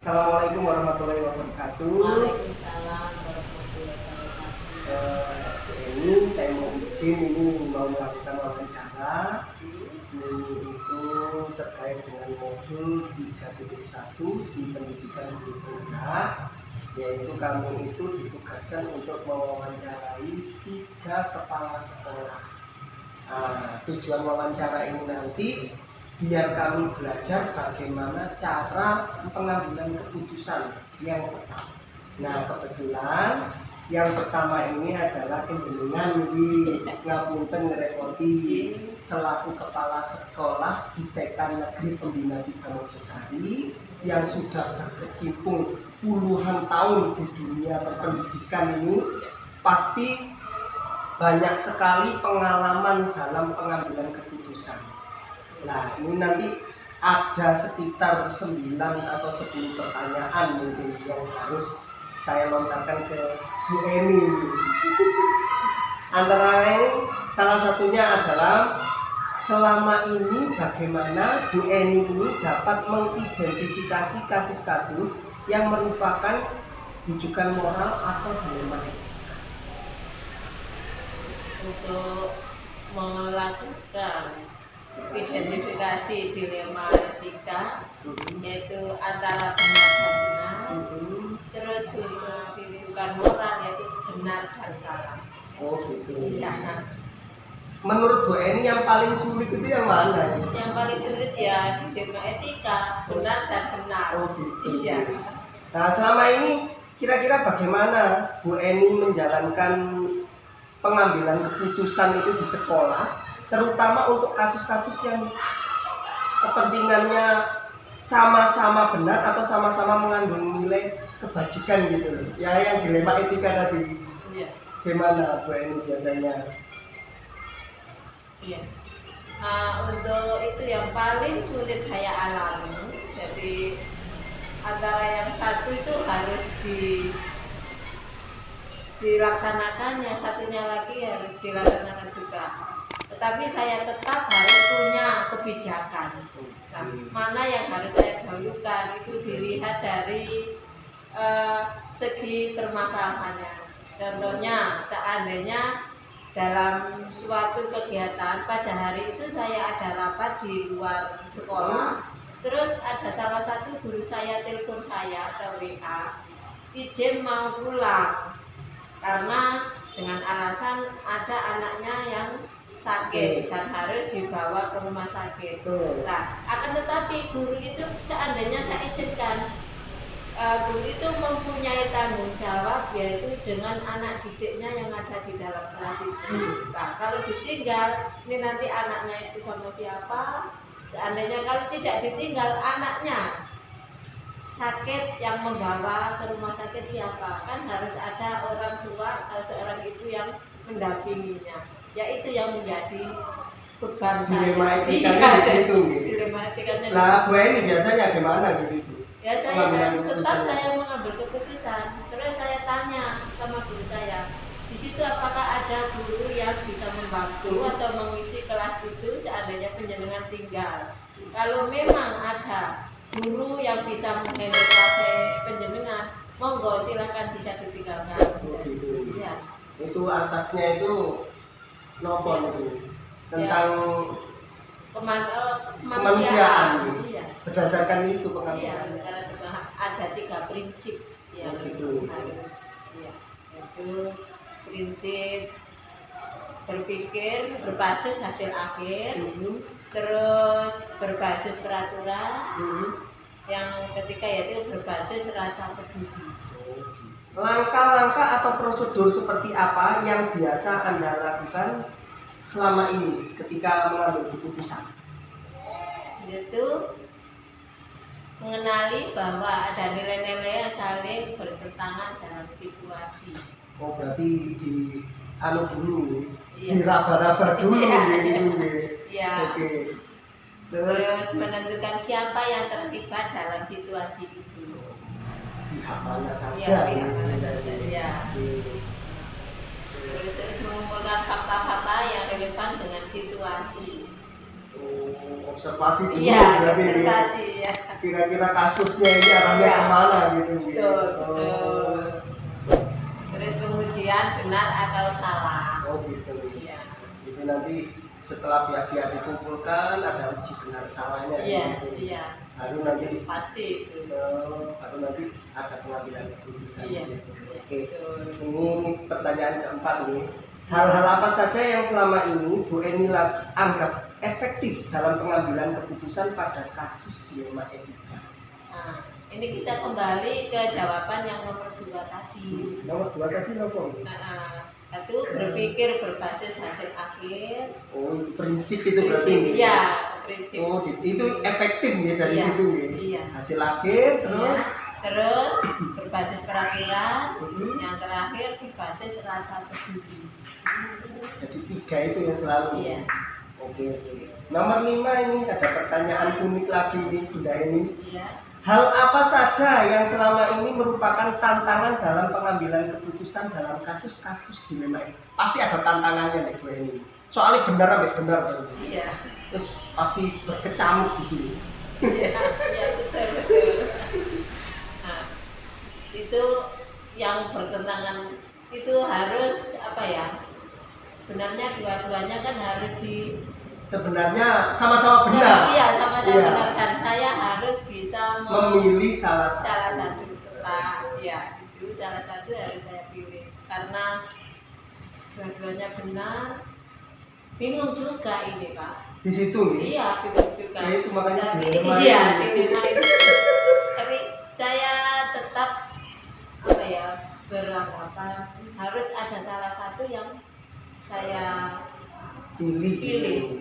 Assalamualaikum warahmatullahi wabarakatuh. Waalaikumsalam warahmatullahi wabarakatuh. Ini saya mau izin mau melakukan wawancara. Ini itu terkait dengan modul 3.1 di pendidikan guru tengah, yaitu kami itu ditugaskan untuk mewawancarai 3 kepala sekolah. Tujuan wawancara ini nanti biar kami belajar bagaimana cara pengambilan keputusan yang tepat. Nah, kebetulan yang pertama ini adalah kenjenengan di ngapunten ngerepoti selaku kepala sekolah di TK Negeri Pembina 3 Mojosari yang sudah berkecimpung puluhan tahun di dunia perpendidikan ini, pasti banyak sekali pengalaman dalam pengambilan keputusan. Nah, ini nanti ada sekitar 9 atau 10 pertanyaan mungkin yang harus saya lontarkan ke Bu Eni. Antara lain salah satunya adalah selama ini bagaimana Bu Eni ini dapat mengidentifikasi kasus-kasus yang merupakan rujukan moral atau dilema etika. Untuk melakukan identifikasi dilema etika, yaitu antara benar dan benar, terus rujukan moral yaitu benar dan salah. Oh gitu. Ya. Menurut Bu Eni yang paling sulit itu yang mana? Yang paling sulit ya dilema etika, benar dan benar. Oh gitu. Iya. Nah, selama ini kira-kira bagaimana Bu Eni menjalankan pengambilan keputusan itu di sekolah, terutama untuk kasus-kasus yang kepentingannya sama-sama benar atau sama-sama mengandung nilai kebajikan gitu loh. Ya, yang dilema etika tadi. Iya. Gimana Bu Eni biasanya? Iya. Untuk itu yang paling sulit saya alami. Jadi antara yang satu itu harus dilaksanakan, yang satunya lagi harus dilaksanakan juga. Tetapi saya tetap harus punya kebijakan. Nah, mana yang harus saya dahulukan itu dilihat dari segi permasalahannya. Contohnya, seandainya dalam suatu kegiatan pada hari itu saya ada rapat di luar sekolah, terus ada salah satu guru saya telepon saya atau WA, izin mau pulang karena dengan alasan ada anaknya yang sakit dan harus dibawa ke rumah sakit. Nah, akan tetapi guru itu seandainya saya izinkan, guru itu mempunyai tanggung jawab yaitu dengan anak didiknya yang ada di dalam kelas itu. Nah, kalau ditinggal, ini nanti anaknya itu sama siapa? Seandainya kalau tidak ditinggal, anaknya sakit, yang membawa ke rumah sakit siapa? Kan harus ada orang tua atau seorang ibu yang mendampinginya. Ya itu yang menjadi beban dilema etikanya di situ. Dilema etikanya. Nah, Bu Eni biasanya gimana gitu? Ya saya tetap saya mengambil keputusan. Terus saya tanya sama guru saya, di situ apakah ada guru yang bisa membantu atau mengisi kelas itu seandainya penjenengan tinggal. Kalau memang ada guru yang bisa menghandle kelas penjenengan, monggo silakan bisa ditinggalkan. Gitu. Ya. Itu asasnya itu nopo itu tentang kemanusiaan. Iya. Berdasarkan itu Iya, pengambilan. ada 3 prinsip yang harus. Ya, itu prinsip berpikir berbasis hasil akhir, terus berbasis peraturan, yang ketiga yaitu berbasis rasa peduli. Langkah-langkah atau prosedur seperti apa yang biasa Anda lakukan selama ini ketika mengambil keputusan? Yaitu mengenali bahwa ada nilai-nilai yang saling bertentangan dalam situasi. Oh, berarti di dulu, Iya. diraba-raba dulu gitu. Iya. Oke. Terus menentukan siapa yang terlibat dalam situasi itu. Pihak mana saja? Iya, pihak mana saja. Iya. Terus mengumpulkan fakta-fakta yang relevan dengan situasi. Oh, observasi dulu Iya, berarti ini. observasi ya. Kira-kira kasusnya ini arahnya Iya. kemana gitu Bu, ya? Betul, betul. Terus pengujian benar atau salah. Oh gitu. Iya. Itu nanti setelah pihak-pihak dikumpulkan ada uji benar salahnya Iya, gitu. iya. Baru nanti Pasti itu. baru nanti ada pengambilan keputusan Iya. di situ. Oke. Betul. Ini pertanyaan keempat nih. Hal-hal apa saja yang selama ini Bu Eni anggap efektif dalam pengambilan keputusan pada kasus dilema etika? Nah, ini kita kembali ke jawaban yang nomor 2 tadi. Nomor 2 tadi nomor. Satu, berpikir berbasis hasil akhir. Oh, itu prinsip itu berarti ini. Iya, prinsip. Oh, itu efektif ya dari Iya, situ ya. iya. Hasil akhir terus. Iya. Terus berbasis peraturan. Mhm. Yang terakhir berbasis rasa peduli. Jadi 3 itu yang selalu. Iya. Oke. Nomor 5 ini ada pertanyaan unik lagi nih Bunda Eni. Iya. Hal apa saja yang selama ini merupakan tantangan dalam pengambilan keputusan dalam kasus-kasus dilema ini? Pasti ada tantangannya nih Bu Eni. Soalnya benar apa benar. Iya. Terus pasti berkecamuk di sini. Iya, iya, betul. Nah, itu yang bertentangan itu harus apa ya? Sebenarnya dua-duanya kan harus Sebenarnya sama-sama benar. Iya, sama-sama Iya. benar, dan saya harus bisa Memilih salah salah satu. satu. Ya, itu salah satu harus saya pilih karena dua-duanya benar. Bingung juga ini Pak. Di situ nih. Iya, bingung juga. Ya, itu makanya Tapi dilema iya, ini. dilema itu. Tapi saya tetap apa ya, beranggapan harus ada salah satu yang saya Pilih.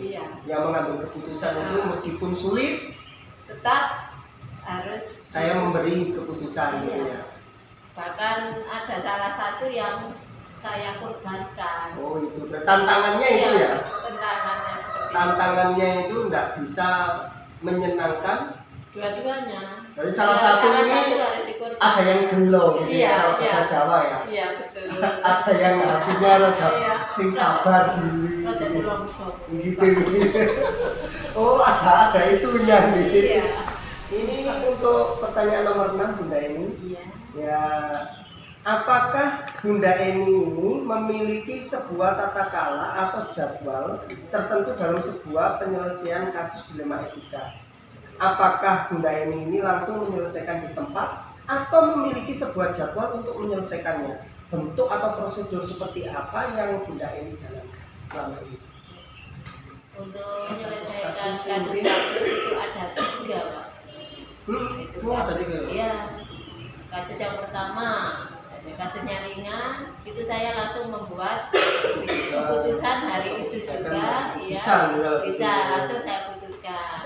iya. Yang mengambil keputusan itu meskipun sulit, Tetap harus saya memberi keputusan gitu Iya. ya. Bahkan ada salah satu yang saya korbankan. Oh itu tantangannya itu Iya, ya. Tantangannya seperti Tantangannya itu nggak bisa menyenangkan. dua-duanya. Jadi salah Ya, satu salah ini satu harus dikorbankan. ada yang gelo gitu Iya, ya kalau iya. bahasa Jawa ya. Iya, betul. Ada yang hatinya rada Iya. sing sabar diri. Rada gitu. belongsong. Gitu. Oh ada itunya nih. Iya. Ini untuk pertanyaan nomor 6 Bunda Eni. Iya. Ya, apakah Bunda Eni ini memiliki sebuah tata kala atau jadwal tertentu dalam sebuah penyelesaian kasus dilema etika? Apakah Bunda Eni ini langsung menyelesaikan di tempat atau memiliki sebuah jadwal untuk menyelesaikannya? Bentuk atau prosedur seperti apa yang Bunda Eni jalankan selama ini? Untuk menyelesaikan kasus-kasus itu ada 3, Pak. Itu Oh, ada 3. Iya. Kasus yang pertama, kasusnya ringan, itu saya langsung membuat keputusan hari itu juga, bisa langsung saya putuskan.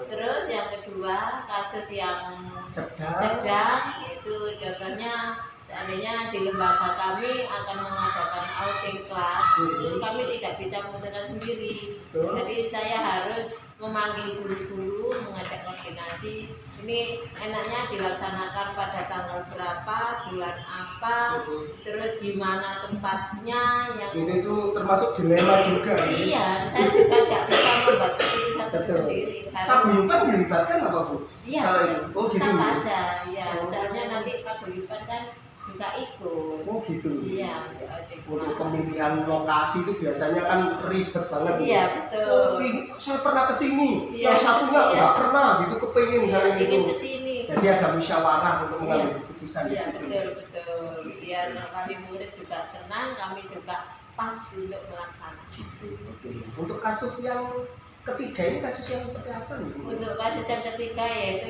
Terus yang kedua, kasus yang sedang itu contohnya seandainya di lembaga kami akan mengadakan outing class, itu kami tidak bisa memutuskan sendiri. Jadi saya harus memanggil guru-guru, mengajak koordinasi. Ini enaknya dilaksanakan pada tanggal berapa, bulan apa, terus di mana tempatnya. Yang Ini tuh termasuk dilema juga. iya, saya juga tidak bisa membuat keputusan sendiri. Paguyuban dilibatkan apa Bu? Iya, Kalau itu, oh gitu. tetap ada. Ya, soalnya nanti paguyuban kan juga ikut. Oh gitu. Iya, Untuk pemilihan lokasi itu biasanya kan ribet banget. Iya, betul. Oh, ini saya pernah kesini, Iya, yang satunya iya. nggak pernah gitu kepengen Iya, misalnya gitu. ingin kesini. Jadi ada musyawarah untuk mengambil Iya. keputusan di Iya, situ. betul. Biar wali murid juga senang, kami juga pas untuk melaksanakan. Gitu. Oke. Untuk kasus yang ketiga ini kasus yang seperti apa nih? Bu? Untuk kasus yang ketiga yaitu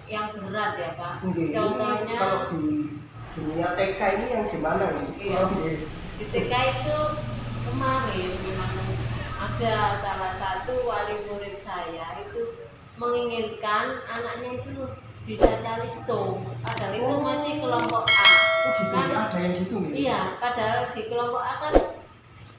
yang berat ya Pak. Oke, ini Contohnya kalau di dunia TK ini yang gimana nih? Iya. Oke. di TK itu kemarin memang ada salah satu wali murid saya itu menginginkan anaknya itu bisa calistung, padahal itu masih kelompok A. Oh gitu, Kan, ada yang gitu nih? iya, padahal di kelompok A kan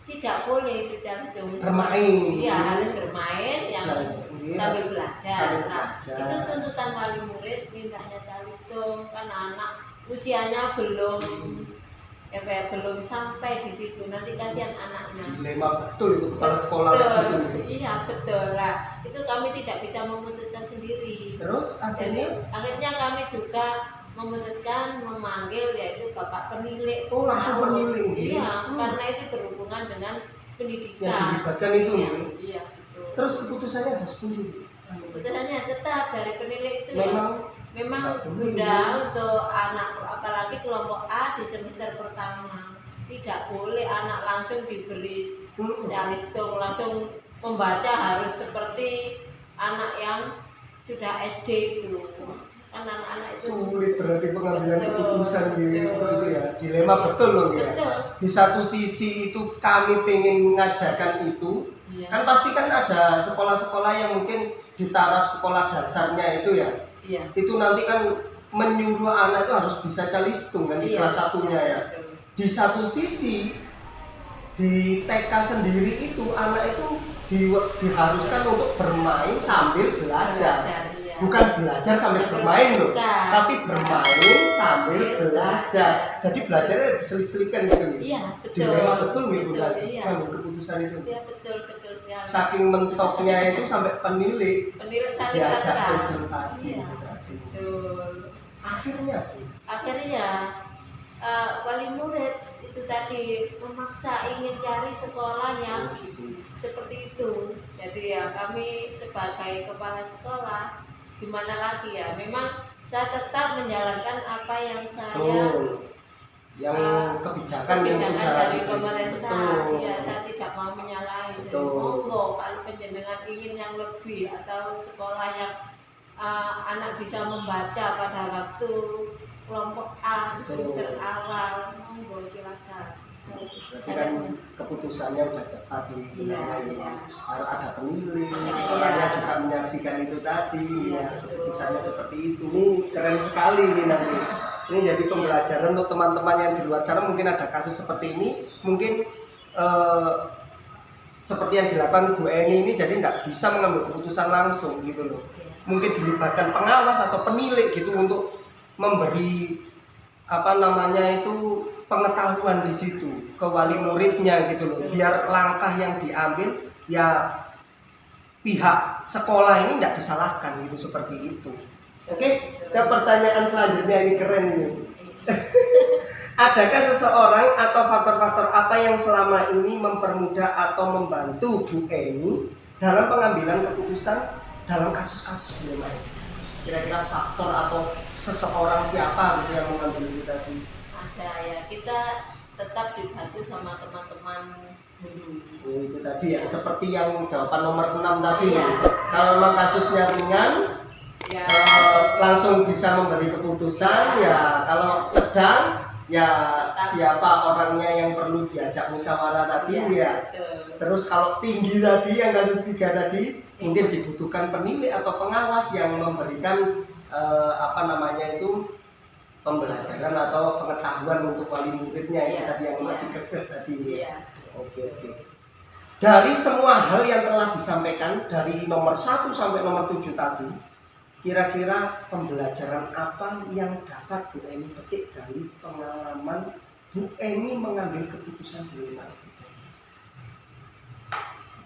tidak boleh itu calistung. Bermain. Iya, harus bermain yang Nah, iya. sambil belajar. Sambil Nah, belajar. itu tuntutan wali murid mintanya calistung kan anak usianya belum belum sampai di situ, nanti kasihan anaknya. Dilema betul itu kepala sekolah gitu nih. Iya betul lah. itu kami tidak bisa memutuskan sendiri. Terus Akhirnya kami juga memutuskan memanggil yaitu Bapak Penilik. Oh, langsung penilik. Iya, karena itu berhubungan dengan pendidikan. Yang dilibatkan itu. Iya, betul. Terus keputusannya harus penilik. Keputusannya tetap dari penilik itu memang ya, Bunda untuk anak apalagi kelompok A di semester pertama tidak boleh anak langsung diberi calistung langsung membaca, harus seperti anak yang sudah SD itu. Kan anak-anak itu sulit berarti pengambilan keputusan gitu itu ya. Dilema betul loh ya. Di satu sisi itu kami pengen mengajarkan itu, kan pasti kan ada sekolah-sekolah yang mungkin di taraf sekolah dasarnya itu ya. Itu nanti kan menyuruh anak itu harus bisa calistung kan di kelas satunya ya. Di satu sisi di TK sendiri itu anak itu diharuskan untuk bermain sambil belajar. Bukan belajar sambil bermain loh, tapi bermain sambil belajar. Jadi belajarnya diselik-selikan gitu nih. Iya, betul. Dilema betul nih bukan ngambil keputusan itu. Iya, betul sekali. Saking mentoknya itu sampai penilik diajak konsultasi. Iya, betul. Akhirnya wali murid itu tadi memaksa ingin cari sekolah yang seperti itu. Jadi ya kami sebagai kepala sekolah gimana lagi ya, memang saya tetap menjalankan apa yang saya kebijakan yang sudah dari pemerintah. Ya, saya tidak mau menyalahi. Monggo kalau penjenengan ingin yang lebih atau sekolah yang anak bisa membaca pada waktu kelompok A di semester awal, monggo silakan. Berarti kan keputusannya sudah tepat harus ada penilik, orangnya juga menyaksikan itu tadi keputusannya seperti itu. Ini keren sekali ini nanti. Ini jadi pembelajaran untuk teman-teman yang di luar sana, mungkin ada kasus seperti ini, mungkin seperti yang dilakukan Bu Eni ini, jadi nggak bisa mengambil keputusan langsung gitu loh. Mungkin dilibatkan pengawas atau penilik gitu untuk memberi pengetahuan di situ ke wali muridnya gitu loh, biar langkah yang diambil ya pihak sekolah ini tidak disalahkan gitu, seperti itu. Oke, ke pertanyaan selanjutnya, ini keren ini. Adakah seseorang atau faktor-faktor apa yang selama ini mempermudah atau membantu Bu Eni dalam pengambilan keputusan dalam kasus-kasus dilema ini? Kira-kira faktor atau seseorang siapa gitu yang mengambil itu tadi? Ada ya, kita tetap dibantu sama teman-teman guru. Oh, itu tadi ya, seperti yang jawaban nomor 6 tadi ya. Kalau memang kasusnya ringan langsung bisa memberi keputusan ya. Kalau sedang ya siapa orangnya yang perlu diajak musyawarah tadi ya. Terus kalau tinggi tadi yang kasus 3 tadi mungkin dibutuhkan penilik atau pengawas yang memberikan pembelajaran atau pengetahuan untuk wali muridnya itu tadi yang masih kekeh tadi ya. Oke. Dari semua hal yang telah disampaikan dari nomor 1 sampai nomor 7 tadi, kira-kira pembelajaran apa yang dapat Bu Eni petik dari pengalaman Bu Eni mengambil keputusan dilema?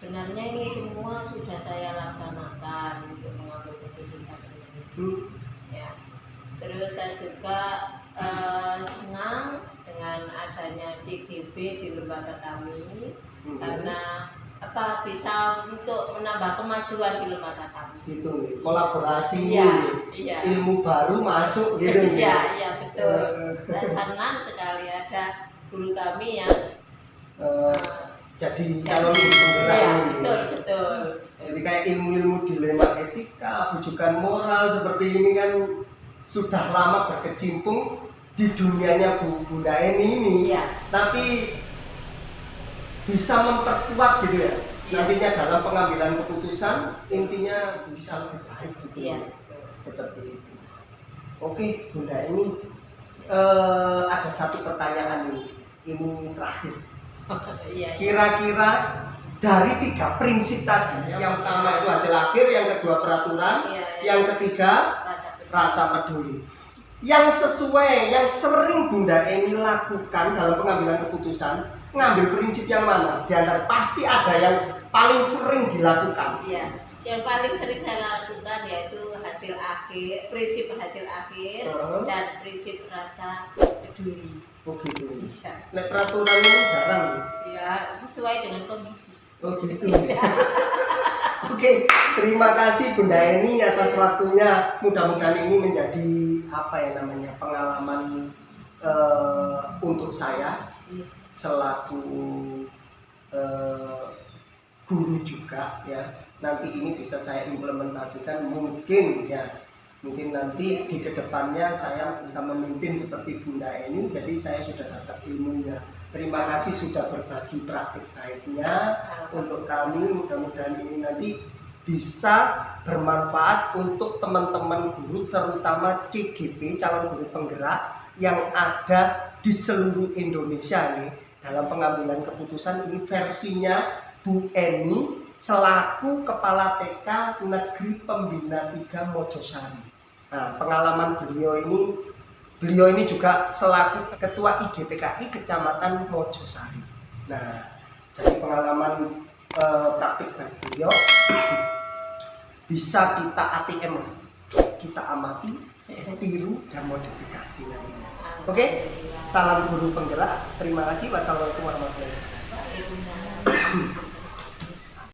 Sebenarnya ini semua sudah saya laksanakan untuk mengambil keputusan ini. Ya. Terus saya juga senang dengan adanya CGB di lembaga kami, karena bisa untuk menambah kemajuan di lembaga kami. Gitu, kolaborasi, ilmu baru masuk gitu. Iya, betul. Saya senang sekali ada guru kami yang jadi calon guru penggerak ini. Betul. Jadi kayak ilmu-ilmu dilema etika, bujukan moral seperti ini kan sudah lama berkecimpung di dunianya Bunda Eni ini. Tapi bisa memperkuat gitu ya. Nantinya dalam pengambilan keputusan intinya bisa lebih baik gitu. Seperti itu. Oke, Bunda Eni, ada satu pertanyaan ini terakhir. Kira-kira dari 3 prinsip tadi, yang pertama itu hasil akhir, yang kedua peraturan, yang ketiga rasa peduli. Yang sesuai, yang sering Bunda Eni lakukan dalam pengambilan keputusan, ngambil prinsip yang mana? Di antara pasti ada yang paling sering dilakukan. Yang paling sering saya lakukan yaitu hasil akhir, prinsip hasil akhir dan prinsip rasa peduli. Oh gitu. Bisa. Nek peraturan ini jarang. Ya, sesuai dengan kondisi. Oh gitu. Oke, terima kasih Bunda Eni atas waktunya. Mudah-mudahan ini menjadi apa ya namanya pengalaman untuk saya selaku guru juga ya. Nanti ini bisa saya implementasikan mungkin nanti di kedepannya saya bisa memimpin seperti Bunda Eni. Jadi saya sudah dapat ilmunya. Terima kasih sudah berbagi praktik baiknya untuk kami. Mudah-mudahan ini nanti bisa bermanfaat untuk teman-teman guru, terutama CGP, calon guru penggerak yang ada di seluruh Indonesia nih. Dalam pengambilan keputusan ini versinya Bu Eni selaku Kepala TK Negeri Pembina 3 Mojosari. Nah, pengalaman beliau ini juga selaku Ketua IGTKI Kecamatan Mojosari. Nah, dari pengalaman praktik baik beliau bisa kita ATM, kita amati, tiru dan modifikasi nantinya. Oke, salam guru penggerak. Terima kasih. Wassalamualaikum warahmatullahi wabarakatuh.